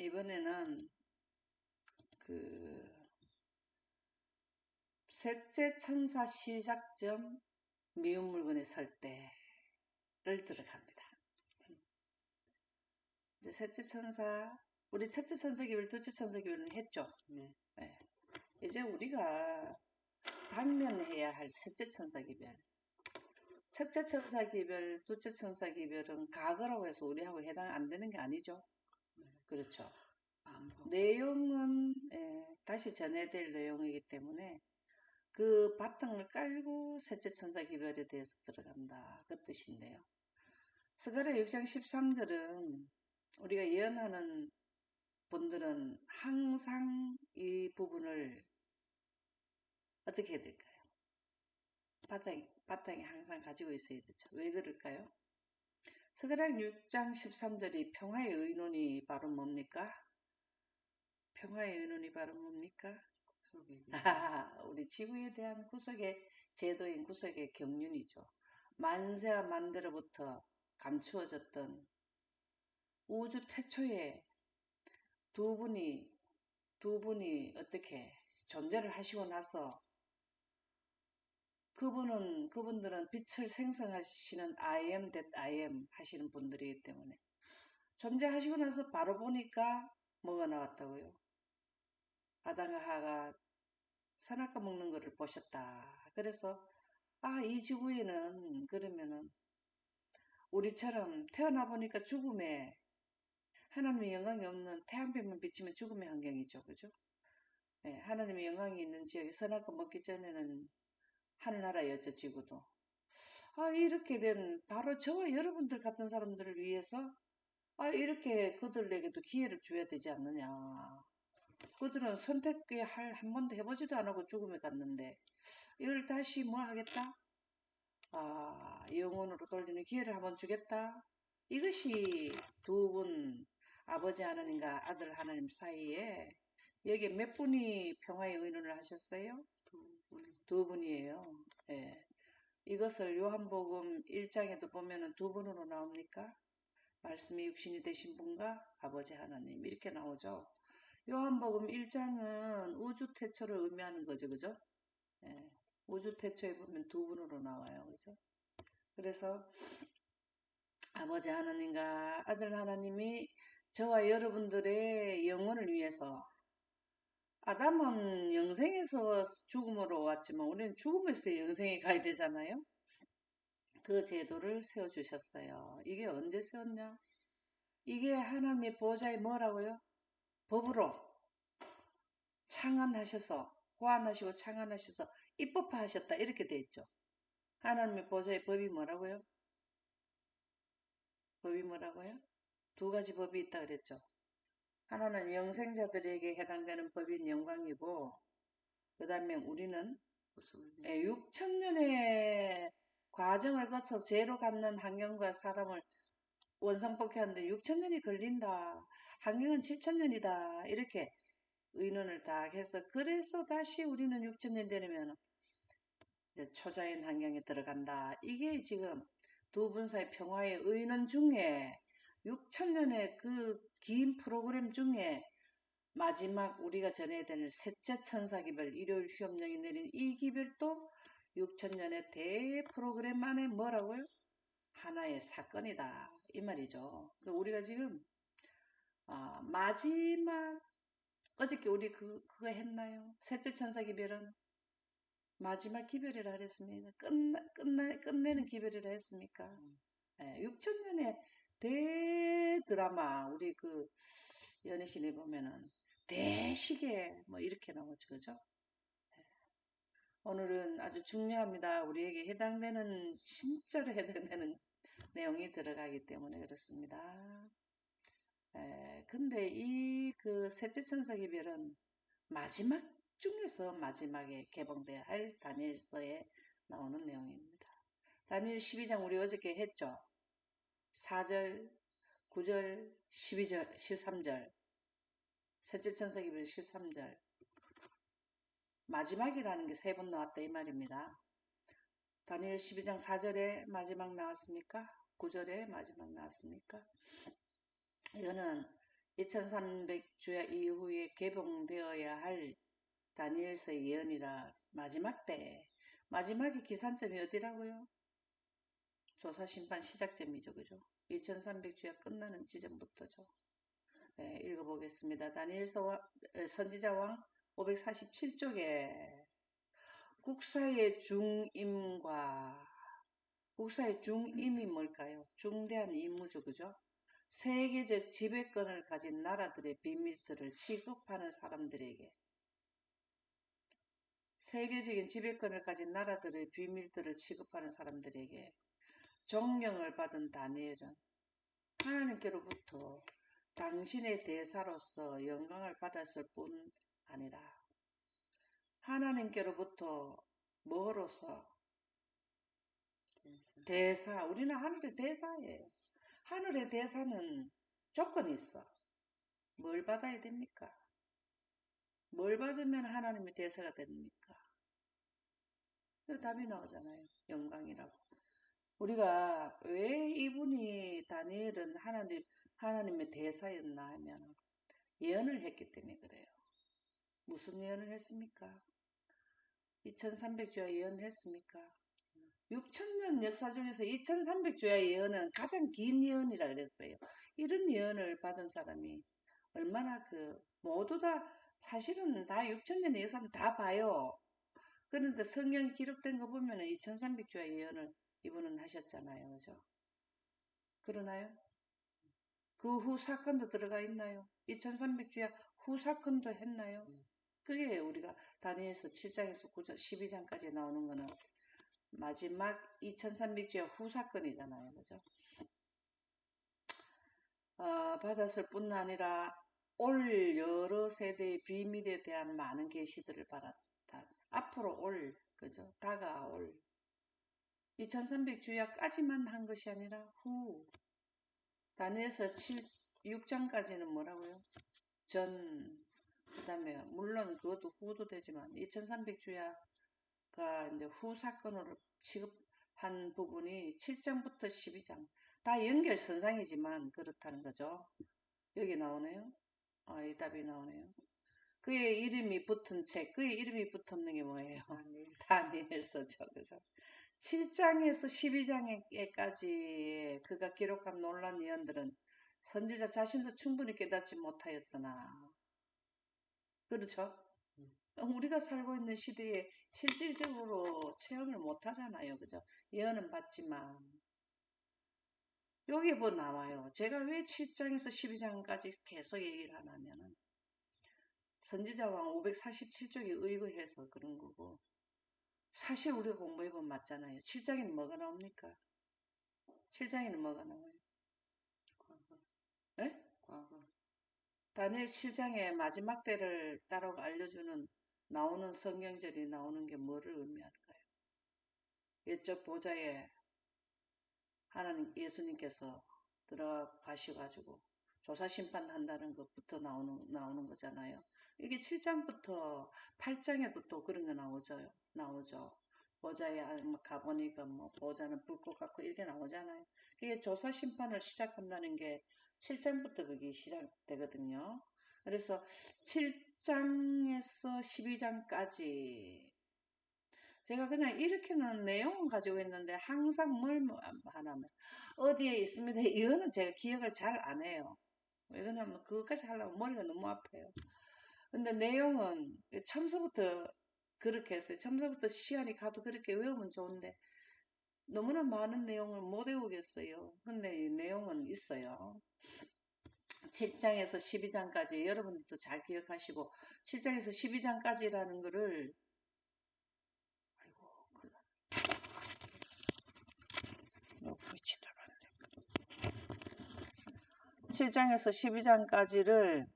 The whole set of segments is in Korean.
이번에는 그 셋째 천사 시작점 미운 물건에 설 때를 들어갑니다. 이제 셋째 천사, 우리 첫째 천사기별, 둘째 천사기별은 했죠. 네. 네. 이제 우리가 당면해야 할 셋째 천사기별. 첫째 천사기별, 둘째 천사기별은 과거라고 해서 우리하고 해당 안 되는 게 아니죠. 그렇죠. 내용은 다시 전해야 될 내용이기 때문에 그 바탕을 깔고 셋째 천사 기별에 대해서 들어간다. 그 뜻인데요. 스가랴 6장 13절은 우리가 예언하는 분들은 항상 이 부분을 어떻게 해야 될까요? 바탕에 항상 가지고 있어야 되죠. 왜 그럴까요? 스가랴 6장 13절이 평화의 의논이 바로 뭡니까? 평화의 의논이 바로 뭡니까? 우리 지구에 대한 구속의 제도인 구속의 경륜이죠. 만세와 만대로부터 감추어졌던 우주 태초에 두 분이 어떻게 존재를 하시고 나서 그분들은 빛을 생성하시는 I am that I am 하시는 분들이기 때문에 존재하시고 나서 바로 보니까 뭐가 나왔다고요? 아담과 하가 선악과 먹는 것을 보셨다. 그래서 이 지구에는 그러면은 우리처럼 태어나 보니까 죽음에 하나님의 영광이 없는 태양빛만 비치면 죽음의 환경이죠. 그죠? 네, 하나님의 영광이 있는 지역에 선악과 먹기 전에는 하늘나라였죠. 지구도. 이렇게 된 바로 저와 여러분들 같은 사람들을 위해서 이렇게 그들에게도 기회를 줘야 되지 않느냐. 그들은 선택의 한 번도 해보지도 않고 죽음에 갔는데 이걸 다시 뭐 하겠다? 영혼으로 돌리는 기회를 한번 주겠다. 이것이 두 분, 아버지 하나님과 아들 하나님 사이에 여기 몇 분이 평화의 의논을 하셨어요? 두 분이에요. 예. 이것을 요한복음 1장에도 보면은 두 분으로 나옵니까? 말씀이 육신이 되신 분과 아버지 하나님 이렇게 나오죠. 요한복음 1장은 우주 태초를 의미하는 거죠. 그죠? 예. 우주 태초에 보면 두 분으로 나와요. 그죠? 그래서 아버지 하나님과 아들 하나님이 저와 여러분들의 영혼을 위해서 아담은 영생에서 죽음으로 왔지만 우리는 죽음에서 영생에 가야 되잖아요. 그 제도를 세워주셨어요. 이게 언제 세웠냐? 이게 하나님의 보좌에 뭐라고요? 법으로 창안하셔서 고안하시고 창안하셔서 입법화하셨다 이렇게 돼 있죠. 하나님의 보좌의 법이 뭐라고요? 법이 뭐라고요? 두 가지 법이 있다 그랬죠. 하나는 영생자들에게 해당되는 법인 영광이고 그 다음에 우리는 6천년의 과정을 거쳐 죄로 갖는 환경과 사람을 원상복귀하는데 6천년이 걸린다. 환경은 7천년이다. 이렇게 의논을 다 해서 그래서 다시 우리는 6천년 되면 이제 초자연 환경에 들어간다. 이게 지금 두 분 사이 평화의 의논 중에 6천년의 그 긴 프로그램 중에 마지막 우리가 전해야 되는 셋째 천사기별 일요일 휴업령이 내린 이 기별도 6천년의 대 프로그램 안에 뭐라고요? 하나의 사건이다. 이 말이죠. 우리가 지금 마지막 어저께 우리 그거 했나요? 셋째 천사기별은 마지막 기별이라 그랬습니다. 끝내는 기별이라 했습니까? 6천년의 대드라마 우리 그 연애신에 보면은 대시계 뭐 이렇게 나오죠. 그죠? 오늘은 아주 중요합니다. 우리에게 해당되는 진짜로 해당되는 내용이 들어가기 때문에 그렇습니다. 근데 이 그 셋째 천사기별은 마지막 중에서 마지막에 개봉돼야 할 다니엘서에 나오는 내용입니다. 다니엘 12장 우리 어저께 했죠. 4절, 9절, 12절, 13절. 셋째 천사기별 13절. 마지막이라는 게 세 번 나왔다 이 말입니다. 다니엘 12장 4절에 마지막 나왔습니까? 9절에 마지막 나왔습니까? 이거는 2300주야 이후에 개봉되어야 할 다니엘서 예언이라 마지막 때 마지막에 기산점이 어디라고요? 조사심판 시작점이죠. 그죠? 2300주야 끝나는 지점부터죠. 네, 읽어보겠습니다. 다니엘서 선지자왕 547쪽에 국사의 중임과 국사의 중임이 뭘까요? 중대한 임무죠. 그죠? 세계적 지배권을 가진 나라들의 비밀들을 취급하는 사람들에게 세계적인 지배권을 가진 나라들의 비밀들을 취급하는 사람들에게 존경을 받은 다니엘은 하나님께로부터 당신의 대사로서 영광을 받았을 뿐 아니라 하나님께로부터 뭐로서 대사, 우리는 하늘의 대사예요. 하늘의 대사는 조건이 있어. 뭘 받아야 됩니까? 뭘 받으면 하나님의 대사가 됩니까? 그 답이 나오잖아요. 영광이라고. 우리가 왜 이분이 다니엘은 하나님의 대사였나 하면 예언을 했기 때문에 그래요. 무슨 예언을 했습니까? 2300주야 예언했습니까? 6000년 역사 중에서 2300주야 예언은 가장 긴 예언이라 그랬어요. 이런 예언을 받은 사람이 얼마나 모두 다 사실은 다 6000년의 역사는 다 봐요. 그런데 성경이 기록된 거 보면은 2300주야 예언을 이분은 하셨잖아요. 그죠? 그러나요? 그 후 사건도 들어가 있나요? 2300주야 후 사건도 했나요? 그게 우리가 다니엘서 7장에서 9장, 12장까지 나오는 거는 마지막 2300주야 후 사건이잖아요. 그죠? 받았을 뿐 아니라 올 여러 세대의 비밀에 대한 많은 계시들을 받았다. 앞으로 올, 그죠? 다가올 2300주야까지만 한 것이 아니라 후 다니엘서 6장까지는 뭐라고요? 그 다음에 물론 그것도 후도 되지만 2300주야가 이제 후 사건으로 취급한 부분이 7장부터 12장 다 연결선상이지만 그렇다는 거죠. 여기 나오네요. 이 답이 나오네요. 그의 이름이 붙은 책, 그의 이름이 붙었는 게 뭐예요? 다니엘서죠. 그죠? 7장에서 12장에까지 그가 기록한 놀란 예언들은 선지자 자신도 충분히 깨닫지 못하였으나 그렇죠? 우리가 살고 있는 시대에 실질적으로 체험을 못하잖아요. 그죠? 예언은 받지만 여기 뭐 나와요. 제가 왜 7장에서 12장까지 계속 얘기를 하냐면은 선지자왕 547쪽에 의거해서 그런 거고 사실 우리가 공부해보면 맞잖아요. 7장에는 뭐가 나옵니까? 7장에는 뭐가 나와요? 과거. 예? 과거. 다니엘 7장의 마지막 때를 따라고 알려주는 나오는 성경절이 나오는 게 뭐를 의미할까요? 옛적 보좌에 하나님 예수님께서 들어가셔가지고 조사 심판한다는 것부터 나오는 거잖아요. 이게 7장부터 8장에도 또 그런 거 나오죠. 보좌에 가보니까 뭐 보좌는 불꽃 같고 이렇게 나오잖아요. 그게 조사 심판을 시작한다는 게 7장부터 그게 시작되거든요. 그래서 7장에서 12장까지 제가 그냥 이렇게는 내용은 가지고 있는데 항상 뭘 하냐면 어디에 있습니다. 이거는 제가 기억을 잘 안 해요. 왜 그러냐면 그것까지 하려면 머리가 너무 아파요. 근데 내용은 처음서부터 그렇게 했어요. 처음서부터 시간이 가도 그렇게 외우면 좋은데 너무나 많은 내용을 못 외우겠어요. 근데 이 내용은 있어요. 7장에서 12장까지 여러분들도 잘 기억하시고 7장에서 12장까지라는 거를 7장에서 12장까지를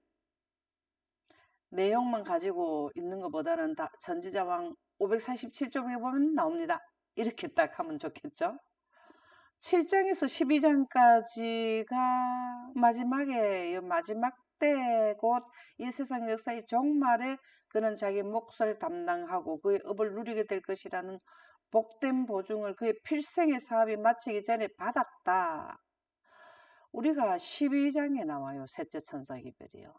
내용만 가지고 있는 것보다는 다 전지자왕 547쪽에 보면 나옵니다. 이렇게 딱 하면 좋겠죠? 7장에서 12장까지가 마지막 때 곧 이 세상 역사의 종말에 그는 자기 몫을 담당하고 그의 업을 누리게 될 것이라는 복된 보증을 그의 필생의 사업이 마치기 전에 받았다. 우리가 12장에 나와요. 셋째 천사기별이요.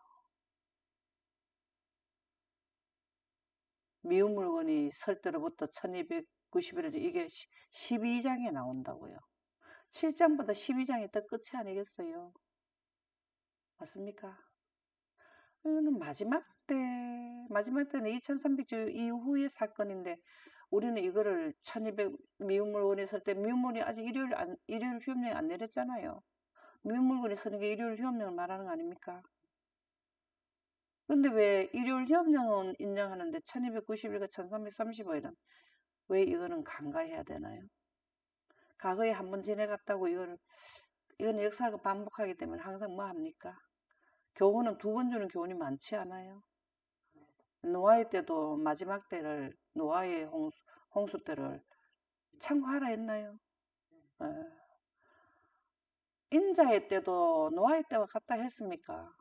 미운 물건이 설 때로부터 1290일 이게 12장에 나온다고요. 7장보다 12장이 더 끝이 아니겠어요? 맞습니까? 이거는 마지막 때는 2300주 이후의 사건인데 우리는 이거를 1200 미운 물건이 설 때 미운 물건이 아직 일요일 휴업령이 안 내렸잖아요. 미운 물건이 서는 게 일요일 휴업령을 말하는 거 아닙니까? 근데 왜 일요일 휴업령은 인정하는데 1290일과 1335일은 왜 이거는 간과해야 되나요? 과거에 한번 지내갔다고 이거는 역사가 반복하기 때문에 항상 뭐 합니까? 교훈은 두 번 주는 교훈이 많지 않아요? 노아의 때도 마지막 때를 노아의 홍수 때를 참고하라 했나요? 인자의 때도 노아의 때와 같다 했습니까?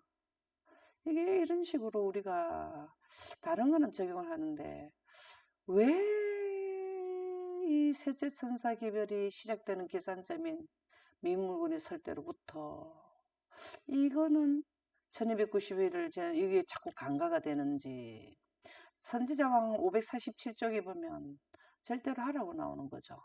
이게 이런 식으로 우리가 다른 거는 적용을 하는데 왜 이 셋째 천사 기별이 시작되는 계산점인 미물건이 설 때로부터 이거는 1291을 이게 자꾸 간과가 되는지 선지자왕 547쪽에 보면 절대로 하라고 나오는 거죠.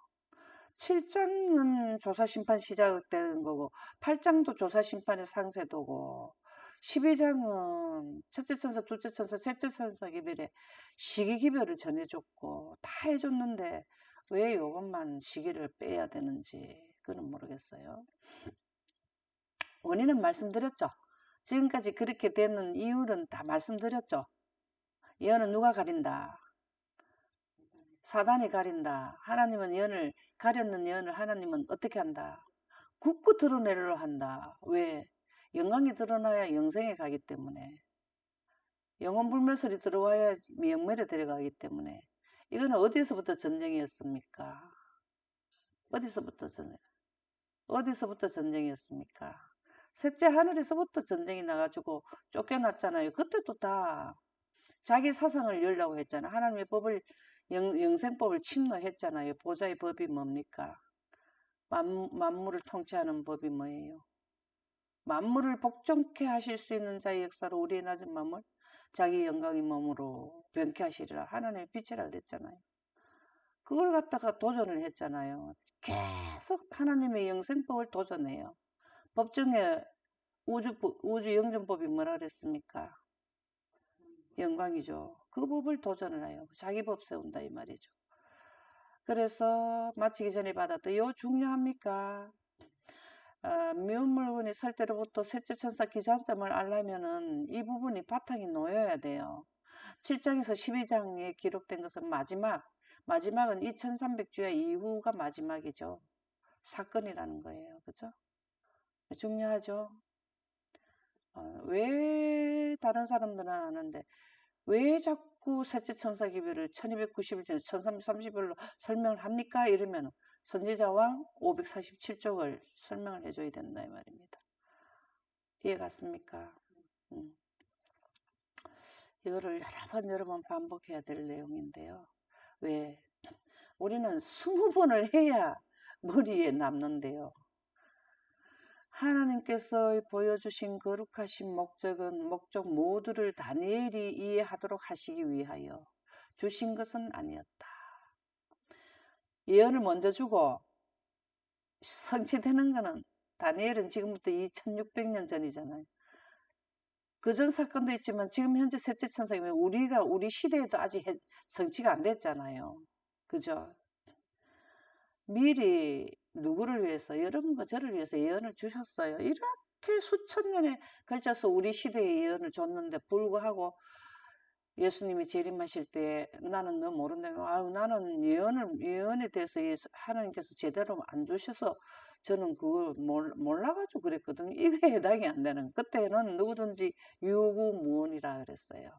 7장은 조사심판 시작되는 거고 8장도 조사심판의 상세도고 12장은 첫째 천사, 둘째 천사, 셋째 천사 기별에 시기 기별을 전해줬고 다 해줬는데 왜 이것만 시기를 빼야 되는지 그건 모르겠어요. 원인은 말씀드렸죠. 지금까지 그렇게 되는 이유는 다 말씀드렸죠. 예언은 누가 가린다? 사단이 가린다. 하나님은 예언을 가렸는 예언을 하나님은 어떻게 한다? 굳고 드러내려 한다. 왜? 영광이 드러나야 영생에 가기 때문에. 영원 불멸설이 들어와야 영멸에 들어가기 때문에. 이거는 어디서부터 전쟁이었습니까? 어디서부터 전쟁이었습니까? 셋째 하늘에서부터 전쟁이 나가지고 쫓겨났잖아요. 그때도 다 자기 사상을 열라고 했잖아. 하나님의 법을 영생법을 침노했잖아요. 보좌의 법이 뭡니까? 만물을 통치하는 법이 뭐예요? 만물을 복종케 하실 수 있는 자의 역사로 우리의 낮은 마음을 자기 영광의 몸으로 변케 하시리라. 하나님의 빛이라 그랬잖아요. 그걸 갖다가 도전을 했잖아요. 계속 하나님의 영생법을 도전해요. 법정에 우주 영정법이 뭐라 그랬습니까? 영광이죠. 그 법을 도전을 해요. 자기 법 세운다 이 말이죠. 그래서 마치기 전에 받았던 요 중요합니까? 미운 물건이 설 때로부터 셋째 천사 기준점을 알려면은 이 부분이 바탕이 놓여야 돼요. 7장에서 12장에 기록된 것은 마지막은 2300주의 이후가 마지막이죠. 사건이라는 거예요. 그죠? 중요하죠? 왜 다른 사람들은 아는데 왜 자꾸 셋째 천사 기별을 1290일 전에 1330일로 설명을 합니까? 이러면 선지자왕 547쪽을 설명을 해줘야 된다 이 말입니다. 이해 갔습니까? 이거를 여러 번 반복해야 될 내용인데요. 왜? 우리는 20번을 해야 머리에 남는데요. 하나님께서 보여주신 거룩하신 목적 모두를 다니엘이 이해하도록 하시기 위하여 주신 것은 아니었다. 예언을 먼저 주고 성취되는 것은 다니엘은 지금부터 2600년 전이잖아요. 그전 사건도 있지만 지금 현재 셋째 천사이면 우리 시대에도 아직 성취가 안 됐잖아요. 그죠? 미리 누구를 위해서 여러분과 저를 위해서 예언을 주셨어요. 이렇게 수천 년에 걸쳐서 우리 시대에 예언을 줬는데 불구하고 예수님이 재림하실 때 나는 너 모른다며 나는 예언에 대해서 하나님께서 제대로 안 주셔서 저는 그걸 몰라가지고 그랬거든요. 이게 해당이 안 되는 그때는 누구든지 유구무원이라 그랬어요.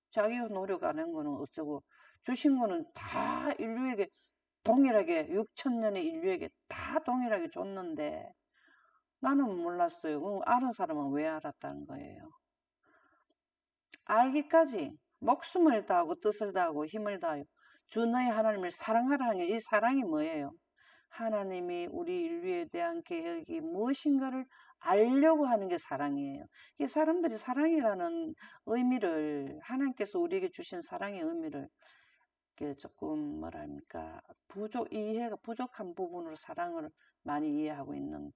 자기가 노력 안 한 거는 어쩌고 주신 거는 다 인류에게 동일하게 6천년의 인류에게 다 동일하게 줬는데 나는 몰랐어요. 그럼 아는 사람은 왜 알았다는 거예요. 알기까지 목숨을 다하고 뜻을 다하고 힘을 다하여 주 너희 하나님을 사랑하라 하는 이 사랑이 뭐예요? 하나님이 우리 인류에 대한 계획이 무엇인가를 알려고 하는 게 사랑이에요. 이 사람들이 사랑이라는 의미를, 하나님께서 우리에게 주신 사랑의 의미를 조금 뭐랄까 이해가 부족한 부분으로 사랑을 많이 이해하고 있는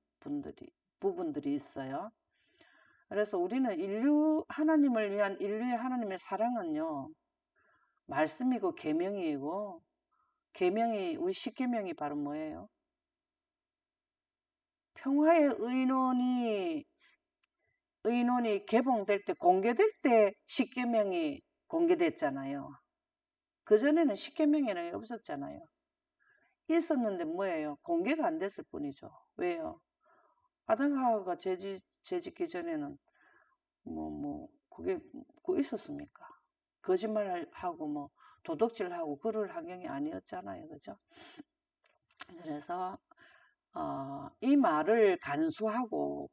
부분들이 있어요. 그래서 우리는 하나님을 위한 인류의 하나님의 사랑은요, 말씀이고 계명이고, 우리 십계명이 바로 뭐예요? 평화의 의논이 개봉될 때, 공개될 때 십계명이 공개됐잖아요. 그전에는 십계명이라는 게 없었잖아요. 있었는데 뭐예요? 공개가 안 됐을 뿐이죠. 왜요? 아담 하와가 죄짓기 전에는 그게 있었습니까? 거짓말하고 도둑질하고 그럴 환경이 아니었잖아요. 그죠? 그래서 이 말을 간수하고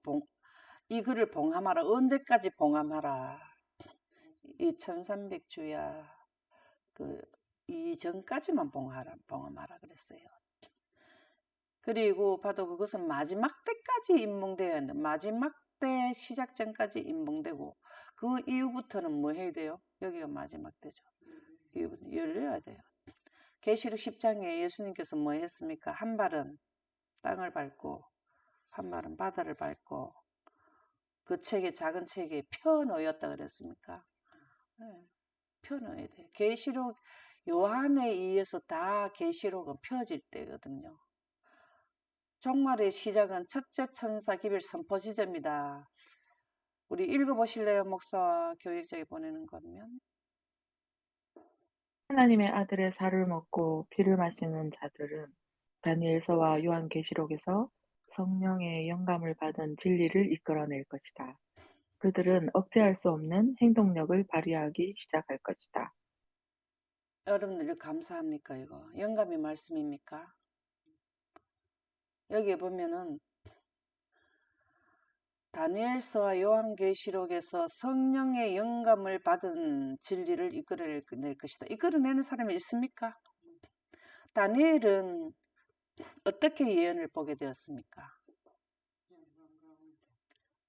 이 글을 봉함하라. 언제까지 봉함하라? 이 1300주야 이전까지만 봉함하라 그랬어요. 그리고 봐도 그것은 마지막 때까지 임봉되어야 한다. 마지막 때 시작 전까지 임봉되고 그 이후부터는 뭐 해야 돼요? 여기가 마지막 때죠. 이후부터 열려야 돼요. 계시록 10장에 예수님께서 뭐 했습니까? 한 발은 땅을 밟고 한 발은 바다를 밟고 그 작은 책에 펴 놓였다 그랬습니까? 네, 펴 놓아야 돼요. 계시록 요한에 의해서 다 계시록은 펴질 때거든요. 종말의 시작은 첫째 천사 기별 선포 지점이다. 우리 읽어보실래요? 목사와 교육자에 보내는 거면. 하나님의 아들의 살을 먹고 피를 마시는 자들은 다니엘서와 요한계시록에서 성령의 영감을 받은 진리를 이끌어낼 것이다. 그들은 억제할 수 없는 행동력을 발휘하기 시작할 것이다. 여러분들 감사합니까? 이거 영감의 말씀입니까? 여기에 보면은 다니엘서와 요한계시록에서 성령의 영감을 받은 진리를 이끌어낼 것이다. 이끌어내는 사람이 있습니까? 다니엘은 어떻게 예언을 보게 되었습니까?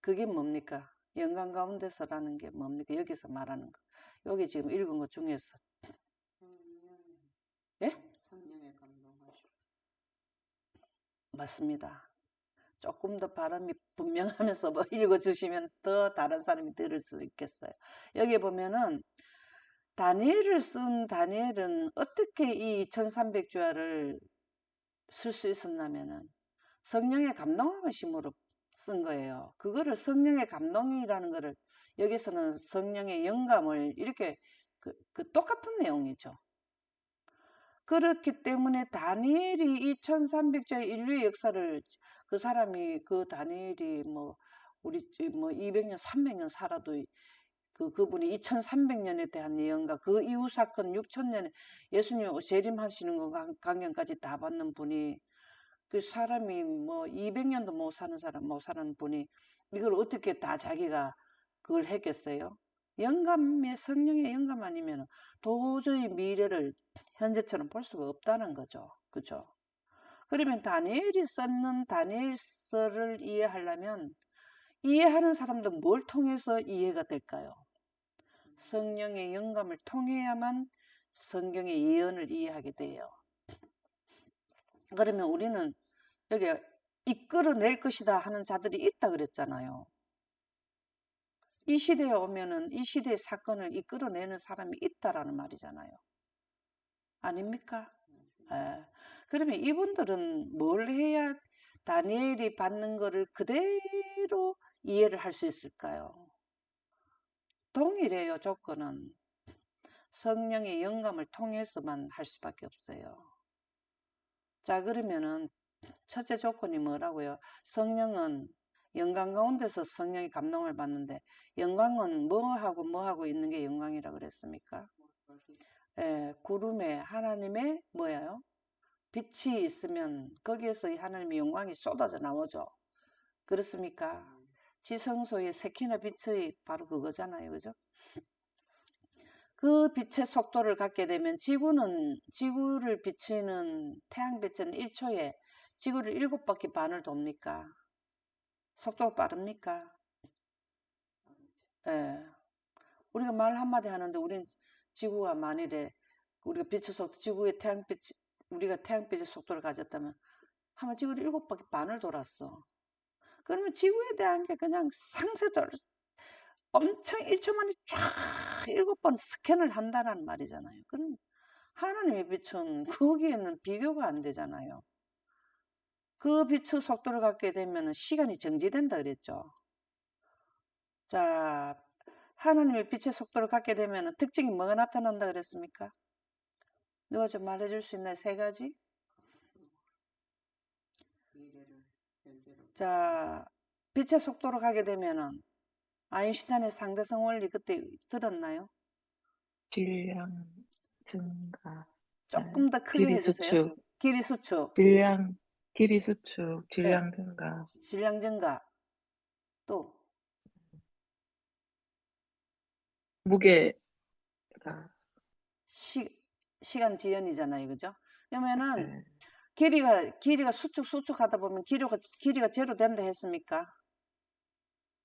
그게 뭡니까? 영감 가운데서라는 게 뭡니까? 여기서 말하는 거. 여기 지금 읽은 것 중에서. 예? 성령의 감동하시고. 맞습니다. 조금 더 발음이 분명하면서 읽어주시면 더 다른 사람이 들을 수 있겠어요. 여기 보면은 다니엘은 어떻게 이 2300주야를 쓸 수 있었냐면은 성령의 감동하심으로 쓴 거예요. 그거를 성령의 감동이라는 거를 여기서는 성령의 영감을 이렇게 똑같은 내용이죠. 그렇기 때문에 다니엘이 2300주의 인류의 역사를 그 다니엘이 우리 200년, 300년 살아도 그분이 2300년에 대한 예언과 그 이후 사건 6000년에 예수님 재림하시는 거 강경까지 다 받는 분이 그 사람이 200년도 못 사는 분이 이걸 어떻게 다 자기가 그걸 했겠어요? 성령의 영감 아니면 도저히 미래를 현재처럼 볼 수가 없다는 거죠. 그죠? 그러면 다니엘이 썼는 다니엘서를 이해하려면 이해하는 사람도 뭘 통해서 이해가 될까요? 성령의 영감을 통해야만 성경의 예언을 이해하게 돼요. 그러면 우리는 여기 이끌어낼 것이다 하는 자들이 있다 그랬잖아요. 이 시대에 오면은 이 시대의 사건을 이끌어내는 사람이 있다라는 말이잖아요. 아닙니까? 예. 그러면 이분들은 뭘 해야 다니엘이 받는 거를 그대로 이해를 할 수 있을까요? 동일해요, 조건은. 성령의 영감을 통해서만 할 수밖에 없어요. 자, 그러면은 첫째 조건이 뭐라고요? 성령은 영광 가운데서 성령의 감동을 받는데 영광은 뭐하고 있는 게 영광이라 그랬습니까? 구름에 하나님의 뭐예요? 빛이 있으면 거기에서 하나님의 영광이 쏟아져 나오죠. 그렇습니까? 지성소의 세키나 빛의 바로 그거잖아요. 그죠? 그 빛의 속도를 갖게 되면 지구를 비추는 태양빛은 1초에 지구를 7바퀴 반을 돕니까? 속도가 빠릅니까? 예. 우리가 말 한마디 하는데 우린 지구가 만일에 우리가 빛의 속도, 지구의 태양빛, 우리가 태양빛의 속도를 가졌다면 아마 지구를 7바퀴 반을 돌았어. 그러면 지구에 대한 게 그냥 상세도를 엄청 1초 만에 쫙 7번 스캔을 한다는 말이잖아요. 그럼 하나님의 빛은 거기에는 비교가 안 되잖아요. 그 빛의 속도를 갖게 되면 시간이 정지된다 그랬죠. 자, 하나님의 빛의 속도를 갖게 되면 특징이 뭐가 나타난다 그랬습니까? 누가 좀 말해줄 수 있나요? 3가지? 미래를 현재로 자, 빛의 속도로 가게 되면은 아인슈타인의 상대성 원리 그때 들었나요? 질량 증가, 조금 더 크게 길이 해주세요. 수축, 길이 수축, 질량, 길이 수축, 예, 질량 증가, 질량 증가, 또 무게가, 시, 시간 지연이잖아요, 그죠? 그러면은 예, 길이가 수축하다 보면 길이가 제로 된다 했습니까?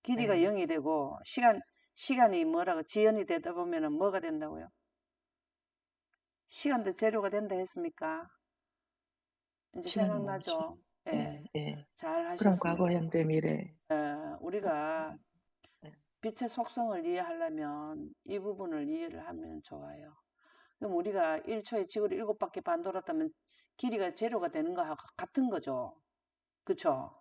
길이가 예, 0이 되고 시간이 뭐라고 지연이 되다 보면은 뭐가 된다고요? 시간도 제로가 된다 했습니까? 이제 시간이 멈춘, 생각나죠? 예, 예, 예. 잘 그럼 과거, 하셨습니다. 현재, 미래, 우리가 예, 빛의 속성을 이해하려면 이 부분을 이해를 하면 좋아요. 그럼 우리가 1초에 지구를 7바퀴 반 돌았다면 길이가 제로가 되는 거하고 같은 거죠. 그쵸?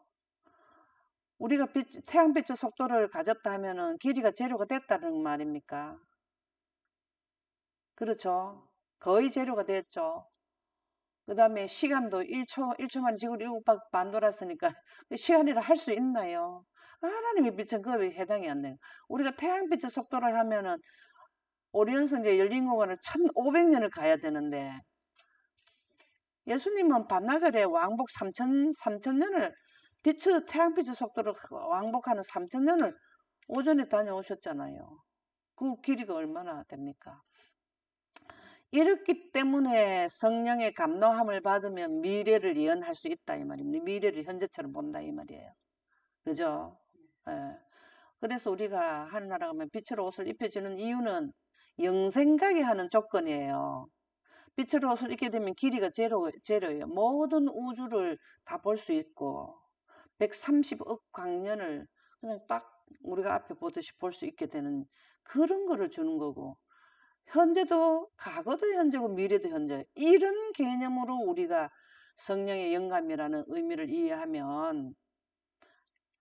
우리가 태양빛의 속도를 가졌다 하면은 길이가 제로가 됐다는 말입니까? 그렇죠? 거의 제로가 됐죠. 그 다음에 시간도 1초 만에 지구를 7바퀴 반 돌았으니까 시간이라 할 수 있나요? 하나님의 빛은 그거에 해당이 안 돼요. 우리가 태양빛의 속도로 하면은 오리온 성제 열린 공간을 1500년을 가야 되는데 예수님은 반나절에 왕복 3천년을 태양빛의 속도로 왕복하는 3천년을 오전에 다녀오셨잖아요. 그 길이가 얼마나 됩니까? 이렇기 때문에 성령의 감동함을 받으면 미래를 예언할 수 있다 이 말입니다. 미래를 현재처럼 본다 이 말이에요. 그죠? 예. 그래서 우리가 하늘나라 가면 빛으로 옷을 입혀주는 이유는 영생가게 하는 조건이에요. 빛으로 옷을 입게 되면 길이가 제로예요. 모든 우주를 다 볼 수 있고 130억 광년을 그냥 딱 우리가 앞에 보듯이 볼 수 있게 되는 그런 거를 주는 거고 현재도 과거도 현재고 미래도 현재 이런 개념으로 우리가 성령의 영감이라는 의미를 이해하면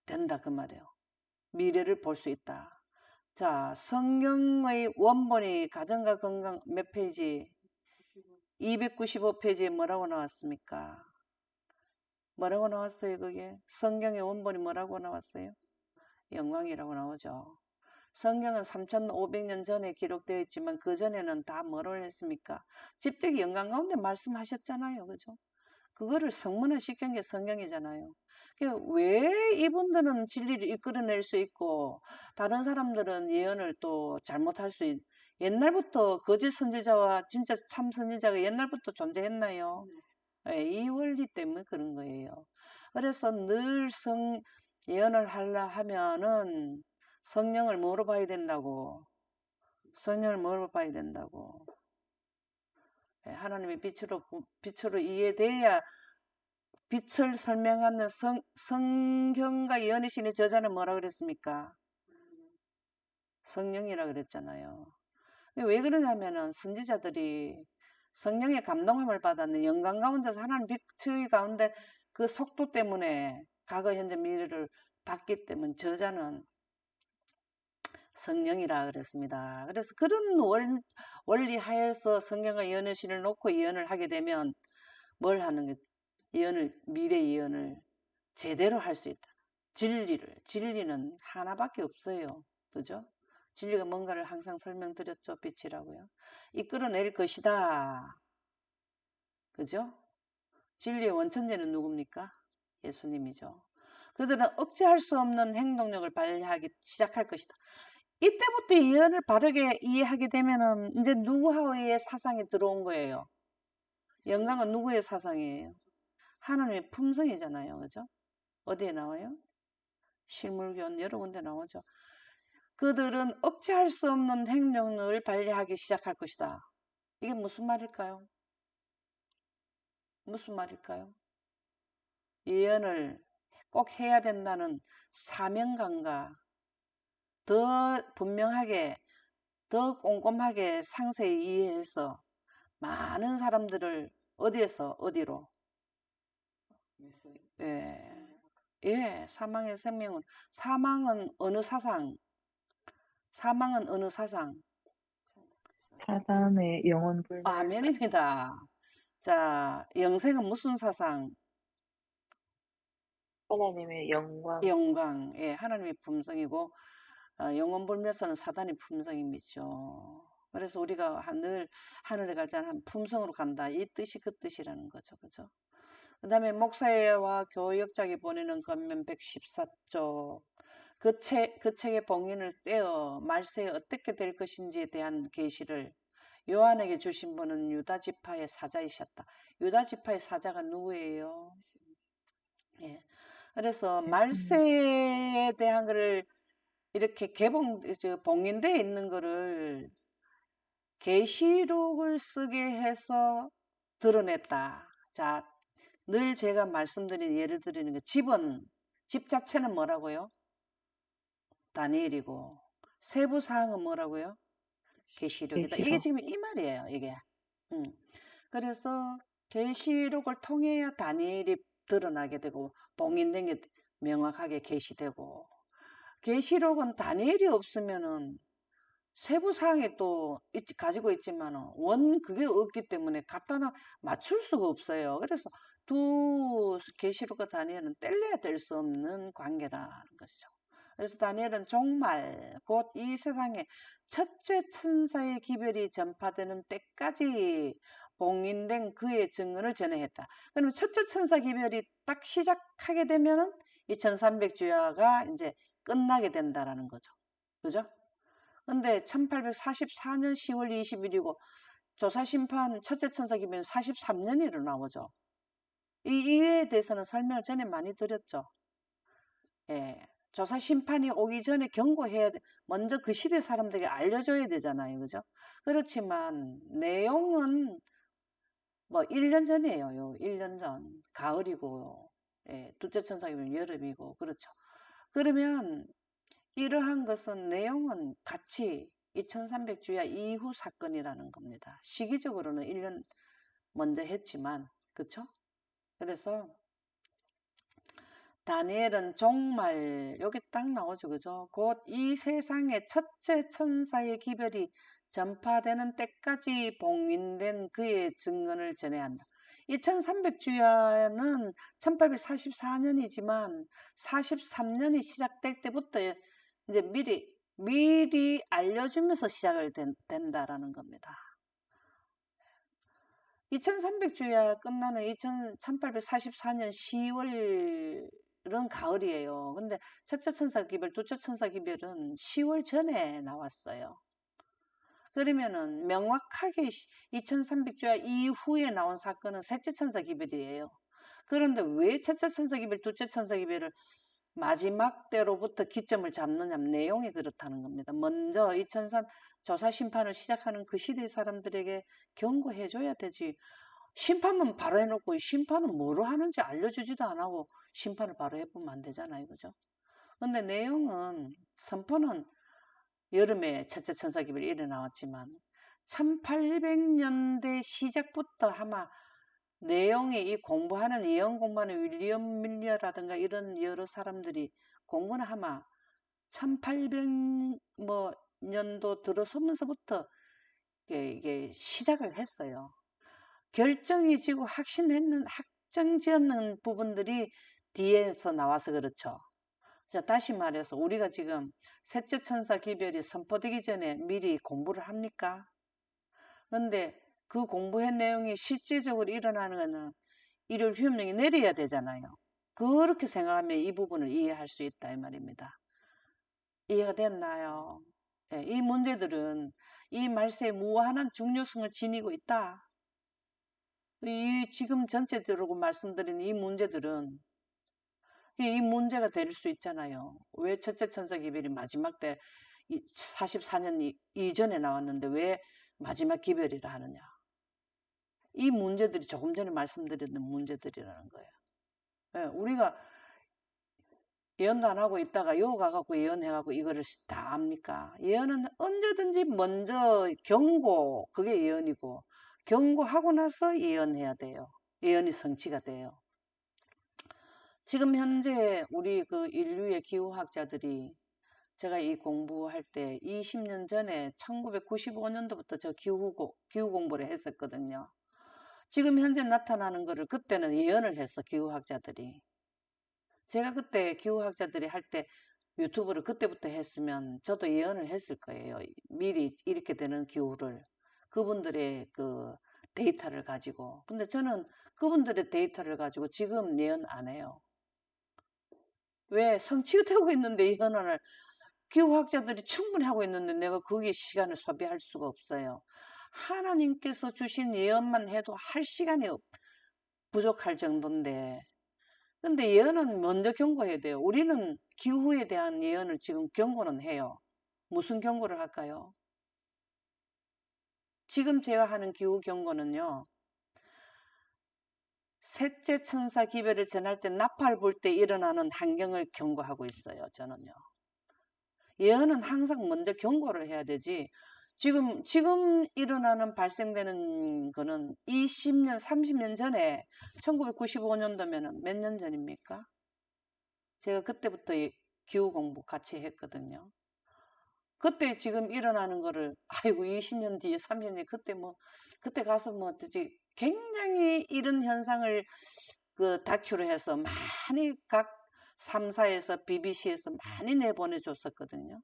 된다 그 말이에요. 미래를 볼 수 있다. 자, 성경의 원본이 가정과 건강 몇 페이지? 295페이지에 뭐라고 나왔습니까? 뭐라고 나왔어요, 그게? 성경의 원본이 뭐라고 나왔어요? 영광이라고 나오죠. 성경은 3500년 전에 기록되어 있지만 그 전에는 다 뭐를 했습니까? 직접 영광 가운데 말씀하셨잖아요. 그죠? 그거를 성문화 시킨 게 성경이잖아요. 왜 이분들은 진리를 이끌어낼 수 있고 다른 사람들은 예언을 또 잘못할 수 옛날부터 거짓 선지자와 진짜 참 선지자가 옛날부터 존재했나요? 예, 이 원리 때문에 그런 거예요. 그래서 늘 예언을 하려 하면은 성령을 뭐로 봐야 된다고? 성령을 뭐로 봐야 된다고? 예, 하나님의 빛으로 이해돼야 빛을 설명하는 성경과 예언의 신의 저자는 뭐라 그랬습니까? 성령이라 그랬잖아요. 왜 그러냐면은 선지자들이 성령의 감동함을 받았는 영광 가운데서 하나님 빛의 가운데 그 속도 때문에 과거, 현재, 미래를 봤기 때문에 저자는 성령이라 그랬습니다. 그래서 그런 원리 하에서 성경과 예언의 신을 놓고 예언을 하게 되면 뭘 하는 게 미래 예언을 제대로 할 수 있다. 진리는 하나밖에 없어요. 그죠? 진리가 뭔가를 항상 설명드렸죠. 빛이라고요. 이끌어낼 것이다. 그죠? 진리의 원천제는 누굽니까? 예수님이죠. 그들은 억제할 수 없는 행동력을 발휘하기 시작할 것이다. 이때부터 예언을 바르게 이해하게 되면은 이제 누구의 사상이 들어온 거예요. 영광은 누구의 사상이에요? 하나님의 품성이잖아요. 그죠? 어디에 나와요? 실물교훈 여러 군데 나오죠. 그들은 억제할 수 없는 행동을 발휘하기 시작할 것이다. 이게 무슨 말일까요? 무슨 말일까요? 예언을 꼭 해야 된다는 사명감과 더 분명하게, 더 꼼꼼하게 상세히 이해해서 많은 사람들을 어디에서 어디로, 메시지 예, 예, 사망의 생명은, 사망은 어느 사상, 사망은 어느 사상, 사단의 영혼 불멸 아멘입니다. 자, 영생은 무슨 사상? 하나님의 영광 영광, 예, 하나님의 품성이고, 영원불멸선은 사단의 품성이죠. 그래서 우리가 늘 하늘에 갈 때는 한 품성으로 간다. 이 뜻이 그 뜻이라는 거죠. 그죠? 그 다음에 목사회와 교역자기 보내는 겉면 114쪽. 그 책의 봉인을 떼어 말세에 어떻게 될 것인지에 대한 계시를 요한에게 주신 분은 유다 지파의 사자이셨다. 유다 지파의 사자가 누구예요? 예. 그래서 예수님. 말세에 대한 거를 이렇게 봉인되어 있는 거를 계시록을 쓰게 해서 드러냈다. 자, 늘 제가 말씀드린 예를 드리는 거 집 자체는 뭐라고요? 다니엘이고 세부 사항은 뭐라고요? 계시록이다. 이게 계시록 지금 이 말이에요. 이게. 음. 그래서 계시록을 통해야 다니엘이 드러나게 되고 봉인된 게 명확하게 계시되고 계시록은 다니엘이 없으면은 세부 사항이 또 가지고 있지만은 그게 없기 때문에 갖다 맞출 수가 없어요. 그래서 두 계시록과 다니엘은 뗄래야 뗄 수 없는 관계라는 것이죠. 그래서 다니엘은 종말 곧 이 세상에 첫째 천사의 기별이 전파되는 때까지 봉인된 그의 증언을 전해했다. 그러면 첫째 천사 기별이 딱 시작하게 되면은 이 1300주야가 이제 끝나게 된다라는 거죠. 그죠? 근데 1844년 10월 20일이고 조사심판 첫째 천사기면 43년이로 나오죠. 이에 대해서는 설명을 전에 많이 드렸죠. 예. 조사심판이 오기 전에 경고해야 돼. 먼저 그 시대 사람들에게 알려줘야 되잖아요. 그죠? 그렇지만 내용은 뭐 1년 전이에요. 1년 전. 가을이고, 예. 둘째 천사기면 여름이고, 그렇죠. 그러면 이러한 것은 내용은 같이 2300주야 이후 사건이라는 겁니다. 시기적으로는 1년 먼저 했지만 그쵸? 그래서 다니엘은 종말 여기 딱 나오죠. 그죠? 곧 이 세상의 첫째 천사의 기별이 전파되는 때까지 봉인된 그의 증언을 전해야 한다. 2300주야는 1844년이지만 43년이 시작될 때부터 이제 미리 알려주면서 시작을 된다라는 겁니다. 2300주야 끝나는 1844년 10월은 가을이에요. 근데 첫째 천사 기별, 둘째 천사 기별은 10월 전에 나왔어요. 그러면은 명확하게 2300주야 이후에 나온 사건은 셋째 천사 기별이에요. 그런데 왜 첫째 천사 기별, 둘째 천사 기별을 마지막 때로부터 기점을 잡느냐면 내용이 그렇다는 겁니다. 먼저 2003 조사 심판을 시작하는 그 시대 사람들에게 경고해줘야 되지. 심판은 바로 해놓고 심판은 뭐로 하는지 알려주지도 안 하고 심판을 바로 해보면 안 되잖아요. 그죠? 근데 내용은 선포는 여름에 첫째 천사기별이 일어나왔지만 1800년대 시작부터 아마 내용이 이 공부하는 예언 공부하는 윌리엄 밀러라든가 이런 여러 사람들이 공부는 아마 1800년도 들어서면서부터 이게 시작을 했어요. 결정이 지고 확정지었는 부분들이 뒤에서 나와서 그렇죠. 자, 다시 말해서 우리가 지금 셋째 천사 기별이 선포되기 전에 미리 공부를 합니까? 근데 그 공부한 내용이 실질적으로 일어나는 것은 일요일 휴업령이 내려야 되잖아요. 그렇게 생각하면 이 부분을 이해할 수 있다 이 말입니다. 이해가 됐나요? 예, 이 문제들은 이 말세에 무한한 중요성을 지니고 있다. 이 지금 전체적으로 말씀드린 이 문제들은 이 문제가 될 수 있잖아요. 왜 첫째 천사 기별이 마지막 때 44년 이전에 나왔는데 왜 마지막 기별이라 하느냐. 이 문제들이 조금 전에 말씀드렸던 문제들이라는 거예요. 예, 우리가 예언도 안 하고 있다가 요 가갖고 예언해갖고 이거를 다 압니까? 예언은 언제든지 먼저 경고, 그게 예언이고, 경고하고 나서 예언해야 돼요. 예언이 성취가 돼요. 지금 현재 우리 그 인류의 기후학자들이 제가 이 공부할 때 20년 전에 1995년도부터 저 기후 공부를 했었거든요. 지금 현재 나타나는 거를 그때는 예언을 했어, 기후학자들이. 제가 그때 기후학자들이 할 때 유튜브를 그때부터 했으면 저도 예언을 했을 거예요. 미리 이렇게 되는 기후를. 그분들의 그 데이터를 가지고. 근데 저는 그분들의 데이터를 가지고 지금 예언 안 해요. 왜? 성취가 되고 있는데 예언을 기후학자들이 충분히 하고 있는데 내가 거기에 시간을 소비할 수가 없어요. 하나님께서 주신 예언만 해도 할 시간이 부족할 정도인데 근데 예언은 먼저 경고해야 돼요. 우리는 기후에 대한 예언을 지금 경고는 해요. 무슨 경고를 할까요? 지금 제가 하는 기후 경고는요. 셋째 천사 기별을 전할 때 나팔 불 때 일어나는 환경을 경고하고 있어요. 저는요. 예언은 항상 먼저 경고를 해야 되지. 지금 일어나는 발생되는 거는 20년, 30년 전에 1995년도면 몇 년 전입니까? 제가 그때부터 기후 공부 같이 했거든요. 그때 지금 일어나는 거를 아이고 20년 뒤에 30년 뒤에 그때 가서 뭐 어떠지 굉장히 이런 현상을 그 다큐로 해서 많이 각 3사에서 BBC에서 많이 내보내 줬었거든요.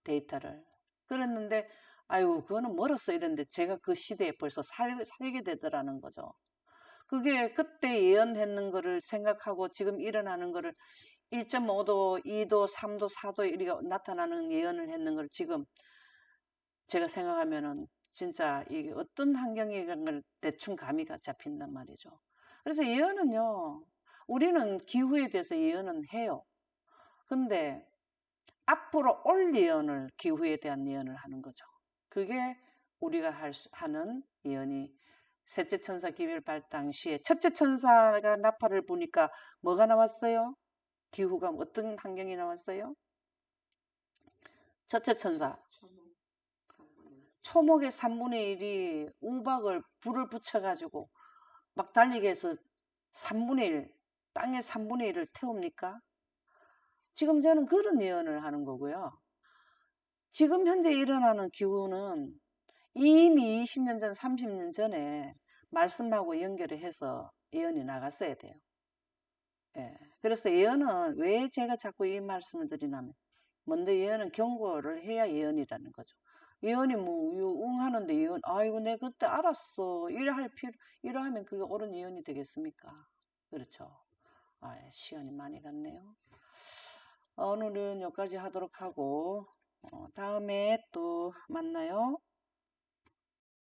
데이터를. 그랬는데 아이고 그거는 멀었어 이랬는데 제가 그 시대에 벌써 살게 되더라는 거죠. 그게 그때 예언했는 거를 생각하고 지금 일어나는 거를 1.5도, 2도, 3도, 4도 이렇게 나타나는 예언을 했는 걸 지금 제가 생각하면은 진짜 이게 어떤 환경이라는 걸 대충 감이가 잡힌단 말이죠. 그래서 예언은요, 우리는 기후에 대해서 예언은 해요. 근데 앞으로 올 예언을, 기후에 대한 예언을 하는 거죠. 그게 우리가 하는 예언이 셋째 천사 기별발 당시에 첫째 천사가 나팔을 부니까 뭐가 나왔어요? 기후가 어떤 환경이 나왔어요? 첫째 천사. 초목의 3분의 1이 우박을 불을 붙여가지고 막 달리게 해서 3분의 1, 땅의 3분의 1을 태웁니까? 지금 저는 그런 예언을 하는 거고요. 지금 현재 일어나는 기후는 이미 20년 전, 30년 전에 말씀하고 연결을 해서 예언이 나갔어야 돼요. 예. 그래서 예언은 왜 제가 자꾸 이 말씀을 드리냐면 먼저 예언은 경고를 해야 예언이라는 거죠. 예언이 뭐 응하는데 예언 아이고 내가 그때 알았어 이래 하면 그게 옳은 예언이 되겠습니까? 그렇죠. 시간이 많이 갔네요. 오늘은 여기까지 하도록 하고 다음에 또 만나요.